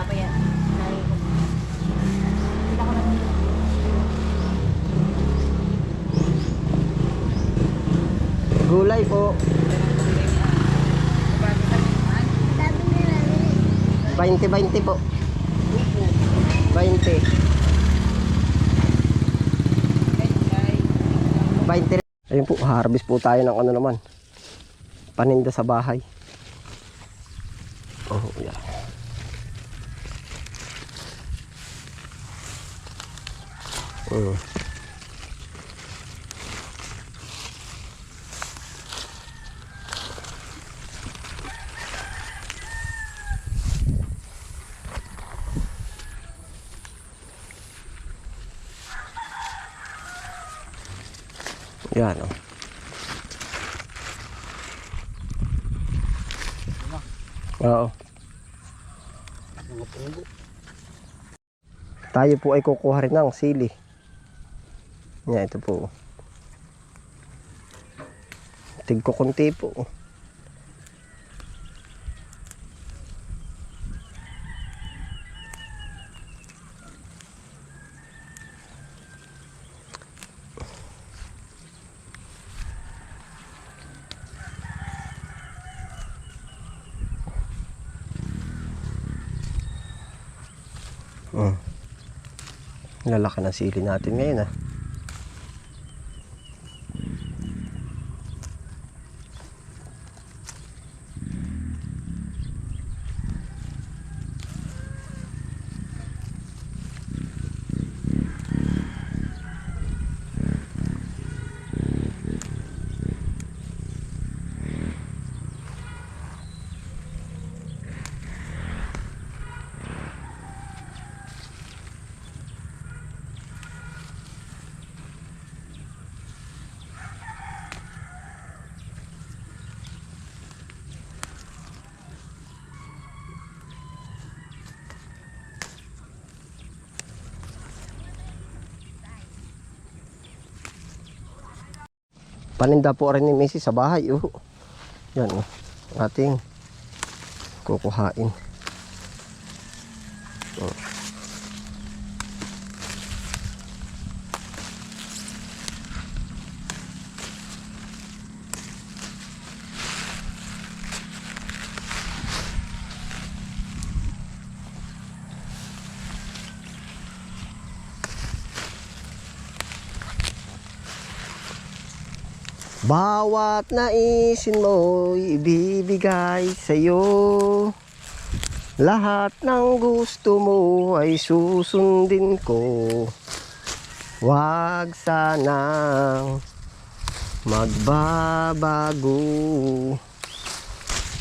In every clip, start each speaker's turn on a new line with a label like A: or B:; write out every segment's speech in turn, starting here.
A: pa yan. Hindi ako na.
B: Gulay po. 20-20 po. 20. 20. Ayun po, harvest po tayo ng ano naman. Paninda sa bahay. Oh, yeah. Yan o. Oo. Tayo po ay kukuha rin ng sili. Yan, ito po. Tigko kunti po. Lalaki ng sili natin ngayon ah. Paninda po rin ni Mrs. sa bahay. Yan ating kukuhain. Bawat naisin mo ibibigay sa'yo. Lahat ng gusto mo ay susundin ko. Wag sanang magbabago.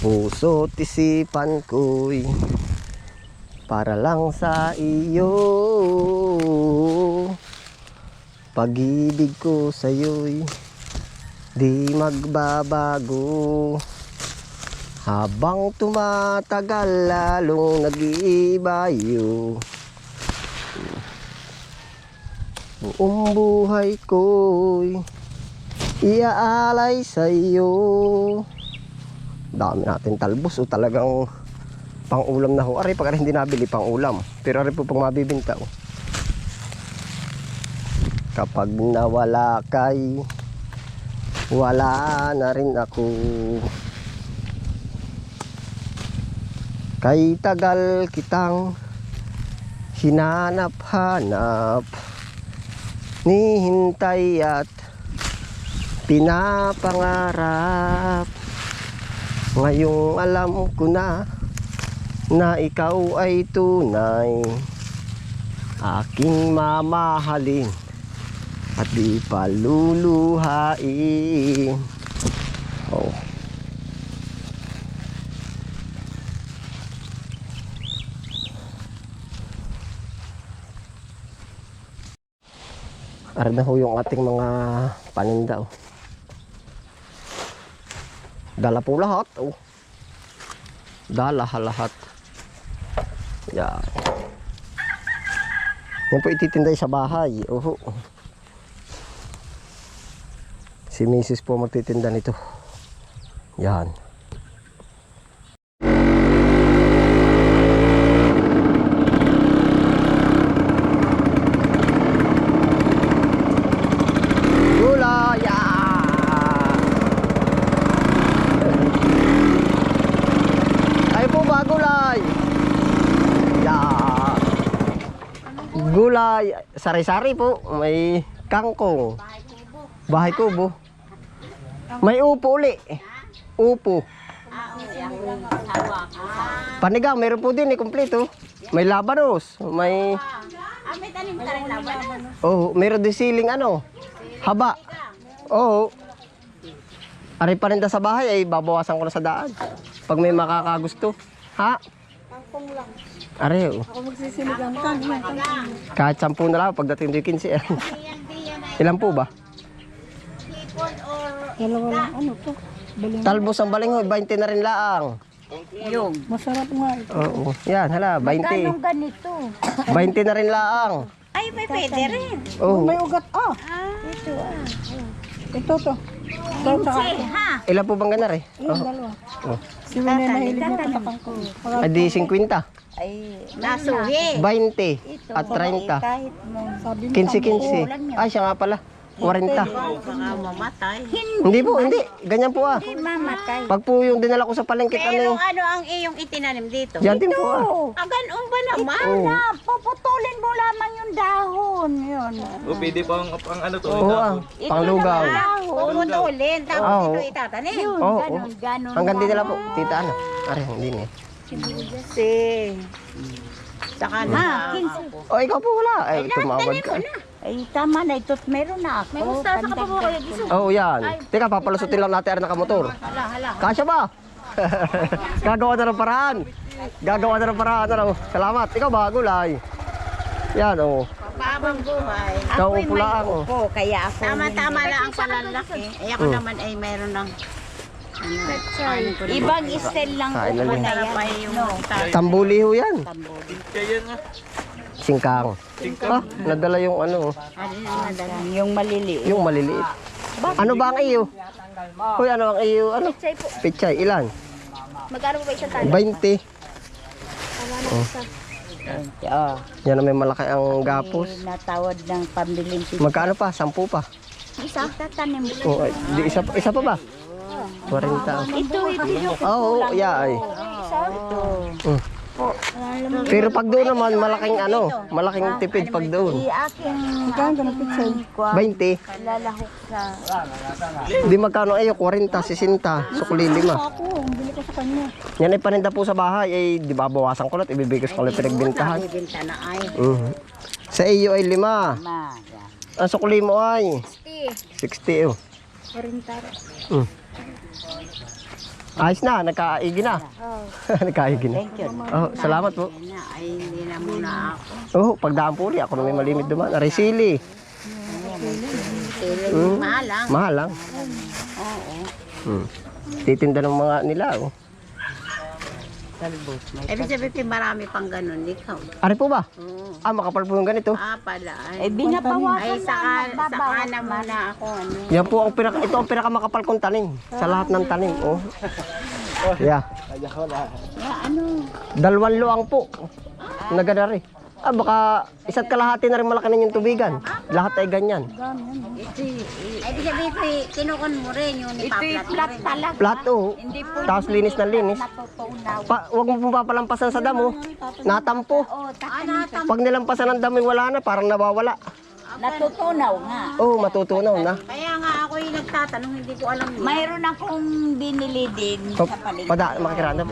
B: Puso't isipan ko'y para lang sa iyo. Pag-ibig ko sa'yo'y di magbabago. Habang tumatagal lalong nag-iibayo. Buong buhay ko'y iaalay sa iyo. Dami natin talbos talagang pang-ulam na ho. Aray pag hindi nabili pang-ulam. Pero aray po pang mabibinta Kapag nawala kay wala na rin ako. Kay tagal kitang hinanap-hanap, nihintay at pinapangarap. Ngayong alam ko na ikaw ay tunay, aking mamahalin at di paluluhain. Aral na ho yung ating mga paninda Dala po lahat Dala lahat. Yan. Yan po ititinday sa bahay. Si Mrs. po magtitinda nito. Yan. Gulay, sari-sari po. May kangkong. Bahay kubo. May upo uli. Upo. Panigang, meron po din kumpleto. May labanos. May...
A: may tanim ka rin laban.
B: Oh, meron din siling haba. Oo. Ari paninda sa bahay ay babawasan ko na sa daan. Pag may makakagusto. Ha?
A: Kangkong lang.
B: Ari,
A: Ako magsisiligang ka.
B: kahit 10 na lang pagdating do 15. Ilan po ba?
A: Dalawa lang. Ano to?
B: Talbos ang balinghoy, 20 na rin laang.
A: Yung. Masarap nga ito.
B: Oo. Yan, hala, 20.
A: Ganito?
B: 20 na rin laang.
A: Ay, may pwede rin.
B: Oh.
A: May ugat. Ito Ito to. Ito sa
B: Ilan po bang ganar eh?
A: Yung dalawa.
B: Oh.
A: Si Winay mahilig mo sa kangkong.
B: Adi 50.
A: Ay, nasuhi.
B: 20 at 30.
A: Kahit mo. Sabi mo,
B: 15-15. Ay, siya nga pala. 40.
A: baka mamatay.
B: Hindi po, hindi. Ganyan po ah.
A: Mamatay.
B: Pag po yung dinala ko sa palengke,
C: Pero ano ang iyong itinanim dito?
B: yan din po ah.
C: Ganun ba naman?
B: Oo.
A: Puputulin mo lamang yung dahon. Yun.
D: O, pwede pang ano to?
B: Oo ah. Panglugaw.
C: Puputulin, tapos
B: Oo.
C: ito itatanim.
B: Oo.
A: Ganon.
B: Hanggang din nila po. Tita ano? Ari, hindi niya.
C: Si... Saka na.
B: O, ikaw po wala. Ay, tumawad ka.
A: Ay, tama na. Ito, meron na ako. May mustasa ka pa po kayo.
B: Oo, yan. Teka, papalusutin lang natin ang nakamotor. Kasya ba? Gagawa na ng paraan. Gagawa na ng paraan. Ano? Salamat. Ikaw ba, gulay? Yan, oh.
C: Pabang buhay.
B: Ikaw upo lang. Oh.
A: Po, kaya ako.
C: Tama-tama lang ang palalaki. Ay ako naman ay mayroon ng...
A: Ibang style lang
B: Kain na
A: po
B: rin.
A: na yan. No.
B: Tambuli ho yan.
D: Kaya nga.
B: Singkang. Ah, nadala yung ano.
A: Yung maliliit.
B: Yung maliliit. Ano ba ang iyo? Hoy, ano ang iyo? Ano? Pichay. Ilan?
C: Magkano ba isang tali?
B: 20.
A: Oh,
B: Yan na may malaki ang gapos.
A: natawad ng pambiling pizza.
B: Magkano pa? 10 pa.
A: Isa? Tatanim ko.
B: Oh, ay, di isa pa ba? 40.
A: Ito.
B: Oo, yeah, ay.
A: Ito.
B: Mm. Pero pag doon naman, malaking tipid pag doon.
A: Aking pizza.
B: 20.
A: Lalahok sa...
B: Di magkano ayo, 40, 60, sukli 5.
A: Ako, bili ko sa kanya.
B: Yan ay paninda po sa bahay, ay di ba bawasan ko lang, ibibigay ko lang pinagbintahan.
C: Bibinta na ay.
B: Sa iyo ay 5.
A: Ma, yan.
B: Ang sukli mo ay 60. Oh.
A: 40.
B: Ayos na, nagkaigi na. Nagkaigi na.
A: Thank you.
B: Oh, salamat po.
C: Ay, hindi na muna ako.
B: Oh, pagdaan po uli, ako na may malimit duman. Arisili.
C: Mahal lang.
B: Mahal lang. Titinda ng mga nila. Oh.
C: Ibig sabihin marami pang ganun. Ikaw.
B: Ari po ba? Ah, makapal po yung ganito.
C: Pala.
A: Eh, binabawasan
C: Ay, saka na muna ako. Ano.
B: Yan po ang ito ang pinakamakapal kong tanim sa lahat ng tanim. Oh. Yeah.
A: ano?
B: 2 luang po. Nagadari. Ah, baka isa't kalahati na rin malaki na yung tubigan. Lahat ay ganyan.
C: Ibig sabihin, tinukon mo rin yung
A: Ito'y flat talaga.
B: Flat oh.
A: Hindi po
B: Tapos linis na linis.
A: natutunaw.
B: Huwag mo pong papalampasan sa damo. Natampo.
A: Oo, tatanim.
B: Pag nilampasan ng damo, wala na. Parang nawawala.
A: Natutunaw nga.
B: Oh, matutunaw na.
C: Kaya nga ako yung nagtatanong, hindi ko alam yun.
A: Mayroon akong binili din sa paligid.
B: Makikirana.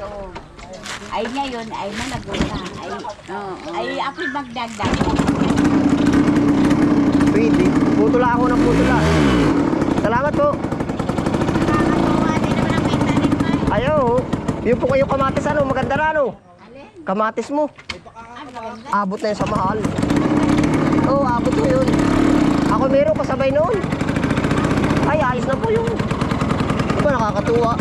A: Ay ngayon, ay malago na. Ay ako'y magdagdag.
B: Pwede. Putula ako ng putula. Salamat po.
C: Nakakatuwa din naman ang may tanim mo.
B: Ayaw. Yung po kayo kamatis ano, maganda na ano. Kamatis mo. Abot na yun sa mahal. Oo, abot na yun. Ako meron kasabay noon. Ay, ayos na po yun. Diba nakakatuwa.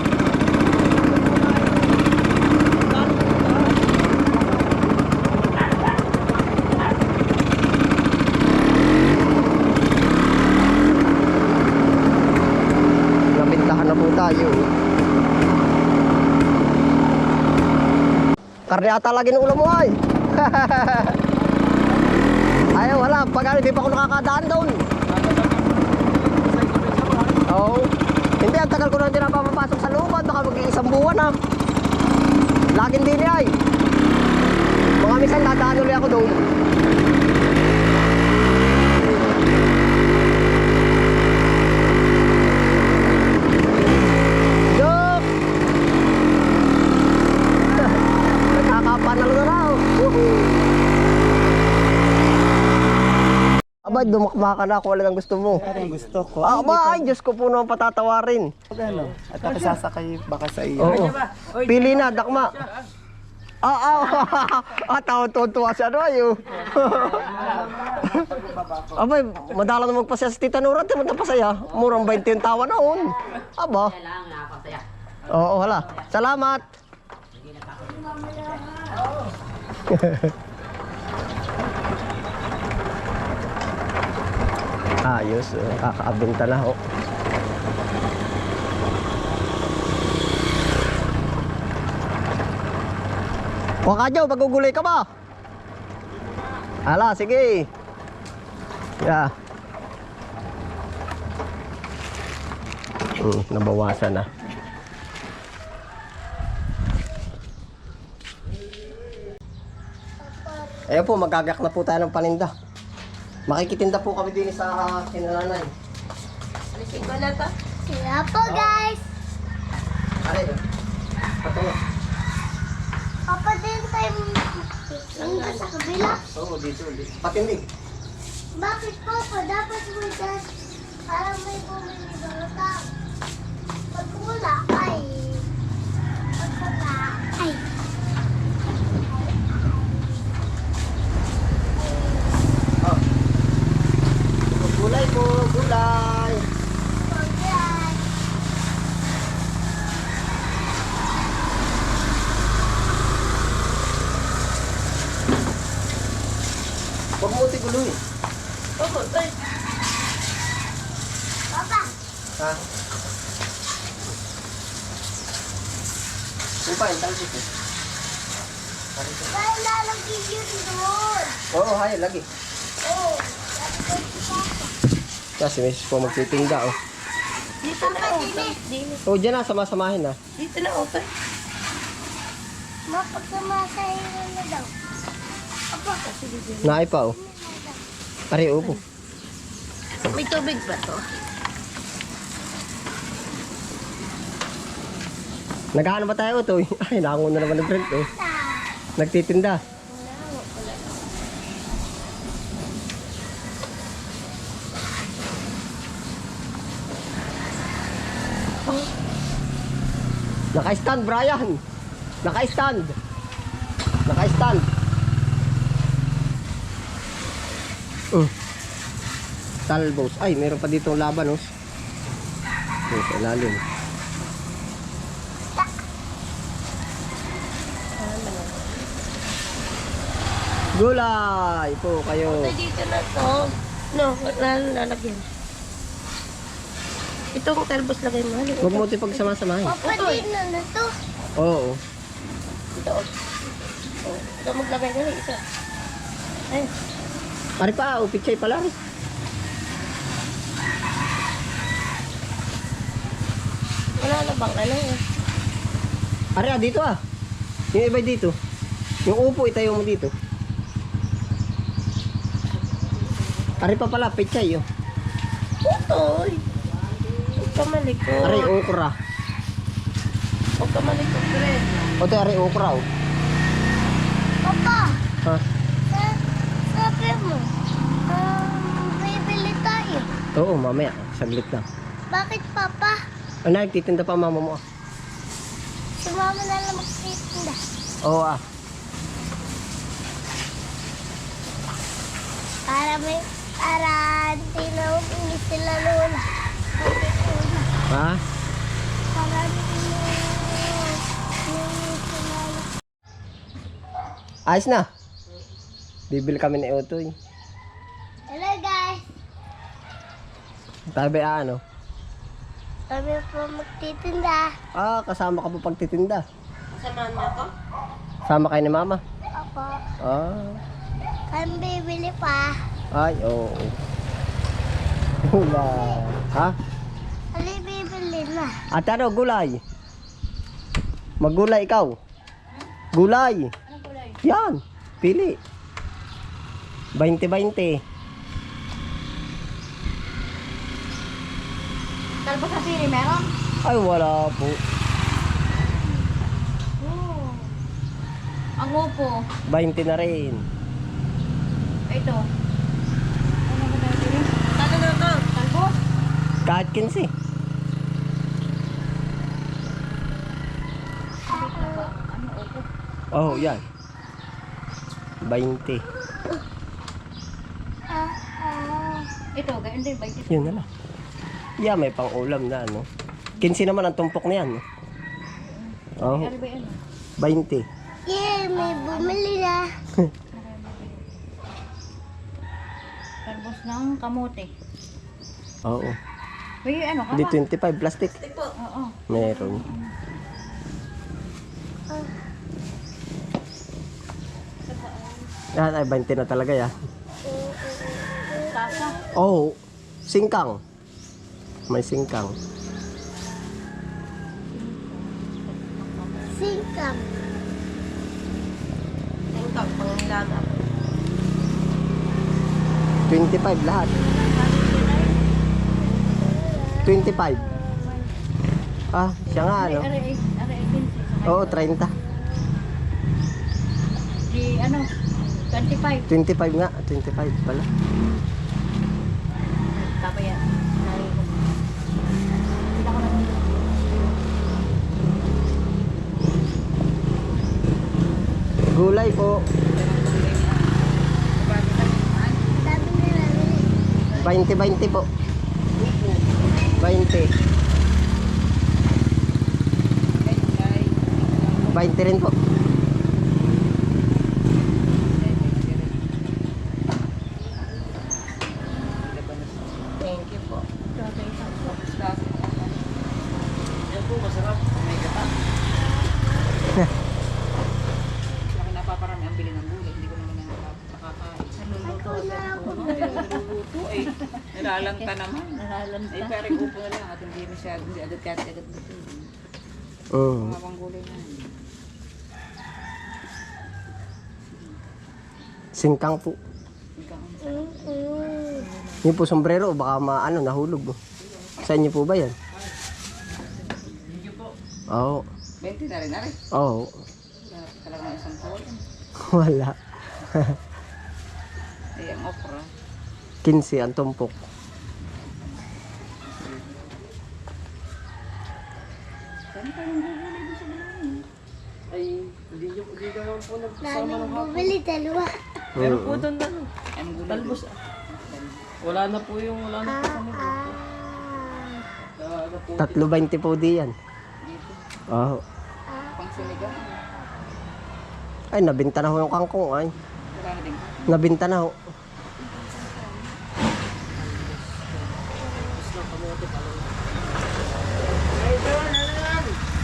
B: Nabintahan na po tayo. Karne ata lagi ng ulam mo ay. Ayaw, wala. Pag hindi pa ako nakakadaan doon. Oo. Hindi, ang tagal ko na hindi napapapasok sa looban. Baka mag-iisang buwan na. Laging din ay. Mga minsan dadaan ulit ako doon. Aba, dumakma ka na kung wala ng gusto mo.
E: Ang gusto ko.
B: Ay, Diyos ko po naman patatawarin.
E: Ano? At ako sasakay baka sa iyo.
B: Oo. Pili na, dakma. Tawa-tuwa siya ano ayo. Abay, madala na magpasaya sa Tita Nora, di mo napasaya. Murang 20 yung tawa noon. Aba. Oo, hala. Salamat. Ayos, kakaabinta na ho. Huwag ka dyan, magugulay ka ba? Ala, sige. Yeah. Nabawasan na. Ayun po, magagak na po tayo ng paninda. Makikitinda po kami din sa kinananay.
C: Alisin ko na to. Kaya po guys.
B: Alay, patungo.
C: Papa din tayo tingin sa kabila.
B: Oo, dito. Patindig.
C: Bakit po pa dapat mo dyan? Para may bumili ng tao. Pag wala ay... Pag wala ay...
B: Gulay po, gulay.
C: Pagyan.
B: Huwag mo tiguloy.
C: Papa.
B: Ha? Upain, talsik eh.
C: Kaya lalagay yun doon.
B: Oo, hay, lagi.
C: Oh.
B: Kasi may po magtitinda, oh.
C: Dito na utoy.
B: Oh, dyan na, sama-samahin na.
C: Dito na utoy. Mapagsamasay na daw. Apa?
B: Naay pa, oh. Pare, upo.
C: May tubig ba to?
B: Naghahanap ba tayo, Utoy? Ay, nakanguna naman ng friend, oh. Nagtitinda. Naka-stand, Brian. Naka-stand. Naka-stand. Talbos. Ay, meron pa dito laban, oh. Okay, sa lalim. Gulay po kayo.
C: Dito na to. No, lalagyan. Itong talbos lagay mo.
B: Huwag mo ito pagsama-samahin.
C: Papa, din na to.
B: Oo.
C: Ito. Oh, ito maglagay na rin isa. Ay,
B: Ari pa, upichay pala rin.
C: wala na bang ano eh.
B: Ari, dito ah. Yung iba dito. Yung upo, itayo mo dito. Ari pa pala, pichay oh.
C: Utoy. Huwag ka malikot.
B: Ari, okra.
C: Huwag ka malikot, pre.
B: Oto, ari, okra oh.
C: Papa,
B: Ha?
C: sabi mo, bibili tayo.
B: Oo, mamaya. Saglit lang.
C: Bakit, Papa?
B: Ano, nagtitinda pa mama mo ah.
C: Si Mama na lang magtitinda.
B: Oo ah.
C: Para hindi na umingi sila lola.
B: Ha?
C: Para hindi na umingi sila lola.
B: Ayos na. Bibili kami ni Utoy.
C: Hello guys.
B: Tabi ano?
C: Kami po magtitinda.
B: Ah, kasama ka po pagtitinda.
C: Samahan mo ako?
B: Sama kayo ni mama.
C: Ako.
B: Ah.
C: Kami bibili pa.
B: Ay, oo. Wala. Ha?
C: Ali bibili na.
B: Ate ano, gulay? Maggulay ikaw? Gulay.
A: Anong kulay?
B: Yan. Pili. 20-20.
A: Talbos sa sili, meron?
B: Ay, wala po.
A: Oo. Ang upo.
B: 20 na rin.
A: Ito. Ano ba daw?
B: Kahit 15. Oh, yan. 20.
A: Ito, ganyan din, 20.
B: Yun na lang. Yeah, may pang ulam na ano. 15 naman ang tumpok na yan. Oh,
A: Ano ba yan?
B: 20.
C: Yeah, may bumili na.
A: Talbos ng kamote.
B: Oo.
A: May ano ka
B: Hindi
A: ba?
B: 25 plastic.
A: Oo.
B: Meron. Yan ay 20 na talaga yan.
A: Sasa.
B: Oh, singkang. May singkang.
C: Singkang.
B: 25 lahat. 25. Ah, siya nga ano.
A: Are 15.
B: Oo, 30.
A: Di ano, 25.
B: 25 nga, 25 pala.
A: Tama yan. Hindi ako naman.
B: Gulay po.
C: Sabi na namin.
B: 20 po. 20. 20 rin po.
E: Thank you po.
D: Yan po, masarap. May gata.
E: Ako napaparami ang bili ng gulay. Hindi ko naman nakakain.
A: Naluluto.
E: Naluluto eh. Nilalanta naman.
A: Nalalanta.
E: Ay, parang upo na lang at hindi masyado. Hindi agad kahit agad dito. Habang gulay na.
B: Singkang po. Yung po sombrero, baka maano, nahulog. Sa inyo po ba yan? Oo.
E: 20 na rin na rin.
B: Oo.
E: Wala na talaga ng isang tuwan.
B: Wala.
E: Ay, ang okra.
B: 15 ang tumpok.
E: Saan pa yung gulay doon sa bahay?
D: Ay, hindi naman po
C: Daming bumili, dalawa.
D: Meron po doon na.
E: Anong gulay
D: Talbos.
E: doon?
D: Wala na po kami. Ano po?
B: 3.20 po di yan.
E: Dito.
B: Oo.
E: Pang sinigang.
B: Ay, nabinta na ho yung kangkong. Ay,
E: Wala na din.
B: nabinta na ho.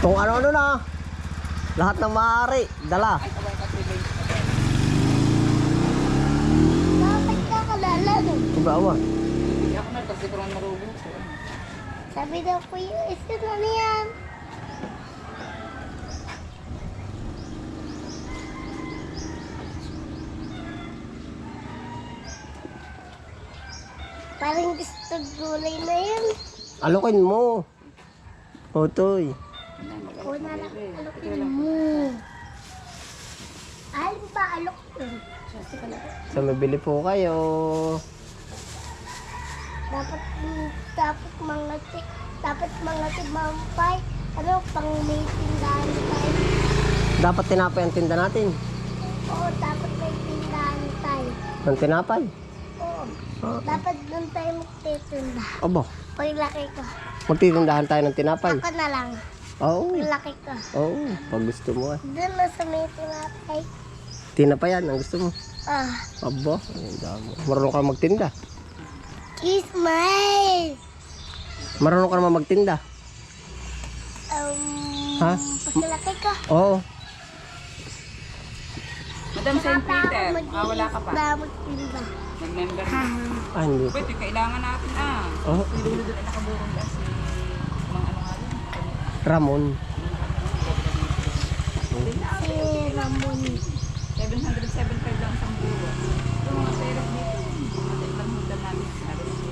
B: Kung ano-ano na. Lahat ng maaari. Dala.
E: Ay, kabay ka 3 days.
C: Bakit ka kalala nun?
B: Ibawa.
E: Hindi ako na kasi ko lang marubo.
C: Sabi daw kuya, isa na niyan. Parang gusto gulay na yan.
B: Alokin mo. Otoy.
C: Ako na lang alukin mo. Alin ba alok?
B: Sa mabili po kayo.
C: Dapat mga timampay. Ano, pang may tindahan tayo.
B: Dapat tinapay ang tinda natin.
C: Oo, dapat may tindahan tayo.
B: Ang tinapay.
C: Oo, dapat doon tayo magtitinda.
B: Aba,
C: Paglaki ko.
B: magtitindahan tayo ng tinapay.
C: Ako na lang.
B: Oo.
C: Paglaki ko.
B: Oo, pag gusto mo.
C: Doon na sa may tinapay.
B: Tinapayan ang gusto mo.
C: Ah,
B: Aba, ang dami. Marunong ka magtinda.
C: kiss my.
B: Marunong ka naman magtinda. Ha?
C: Paglaki ko.
B: Oo.
E: Madam St. Peter, wala ka pa.
C: Magtinda.
E: Nag-member na.
B: Ah, hindi po.
E: Pwede, kailangan natin
B: Oo.
E: Pilulo doon ay nakaburong na si mga ano nga rin.
B: Ramon.
C: Si Ramon.
E: 775 lang isang bulo. Yung mga pera dito, mga hudan namin sinabi si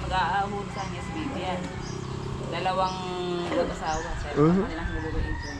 E: mag-aahod sa niya si Bibi yan. 2 mag-asawa. Sabi ko, kanilang hulugan ito.